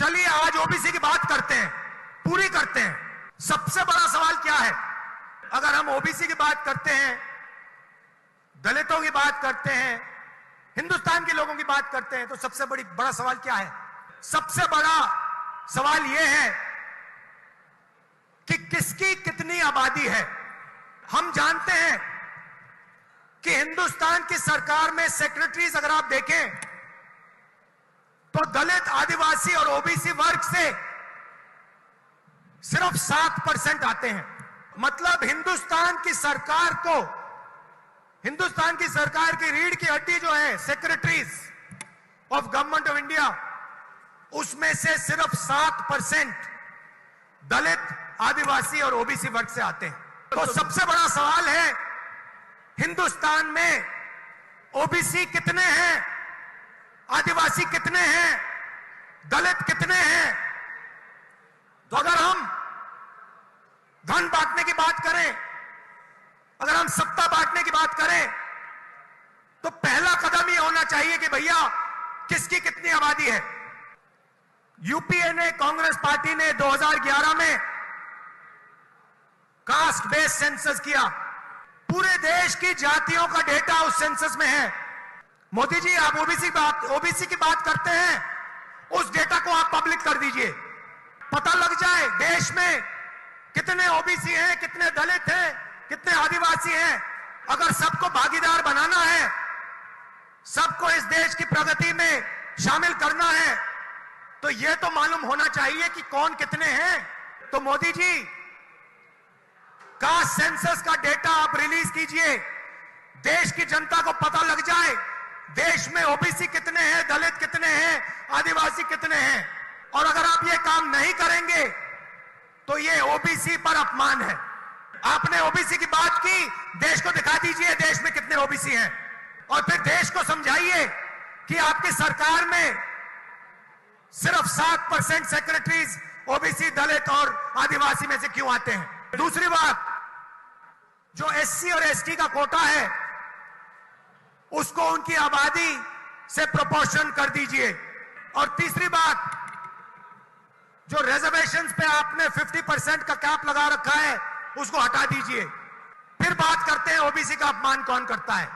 चलिए आज ओबीसी की बात करते हैं, पूरी करते हैं। सबसे बड़ा सवाल क्या है? अगर हम ओबीसी की बात करते हैं, दलितों की बात करते हैं, हिंदुस्तान के लोगों की बात करते हैं, तो सबसे बड़ा सवाल क्या है? सबसे बड़ा सवाल यह है कि किसकी कितनी आबादी है। हम जानते हैं कि हिंदुस्तान की सरकार में सेक्रेटरीज अगर आप देखें तो दलित, आदिवासी और ओबीसी वर्ग से सिर्फ 7% आते हैं। मतलब हिंदुस्तान की सरकार की रीढ़ की हड्डी जो है secretaries of government of India, उसमें से सिर्फ 7% दलित, आदिवासी और ओबीसी वर्ग से आते हैं। तो सबसे बड़ा सवाल है हिंदुस्तान में ओबीसी कितने हैं, आदिवासी कितने हैं, दलित कितने हैं। तो अगर हम धन बांटने की बात करें, अगर हम सत्ता बांटने की बात करें, तो पहला कदम यह होना चाहिए कि भैया किसकी कितनी आबादी है। यूपीए ने, कांग्रेस पार्टी ने 2011 में कास्ट बेस्ड सेंसस किया। पूरे देश की जातियों का डेटा उस सेंसस में है। मोदी जी, आप ओबीसी की बात करते हैं, उस डेटा को आप पब्लिक कर दीजिए, पता लग जाए देश में कितने ओबीसी हैं, कितने दलित हैं, कितने आदिवासी हैं। अगर सबको भागीदार बनाना है, सबको इस देश की प्रगति में शामिल करना है, तो यह तो मालूम होना चाहिए कि कौन कितने हैं। तो मोदी जी, कास्ट सेंसस का डेटा आप रिलीज कीजिए, देश की जनता को पता लग जाए देश में ओबीसी कितने हैं, दलित कितने हैं, आदिवासी कितने हैं। और अगर आप ये काम नहीं करेंगे तो ये ओबीसी पर अपमान है। आपने ओबीसी की बात की, देश को दिखा दीजिए देश में कितने ओबीसी हैं, और फिर देश को समझाइए कि आपकी सरकार में सिर्फ 7% सेक्रेटरीज ओबीसी, दलित और आदिवासी में से क्यों आते हैं। दूसरी बात, जो एससी और एसटी का कोटा है उसको उनकी आबादी से प्रोपोर्शन कर दीजिए। और तीसरी बात, जो रिजर्वेशंस पे आपने 50% का कैप लगा रखा है उसको हटा दीजिए। फिर बात करते हैं ओबीसी का अपमान कौन करता है।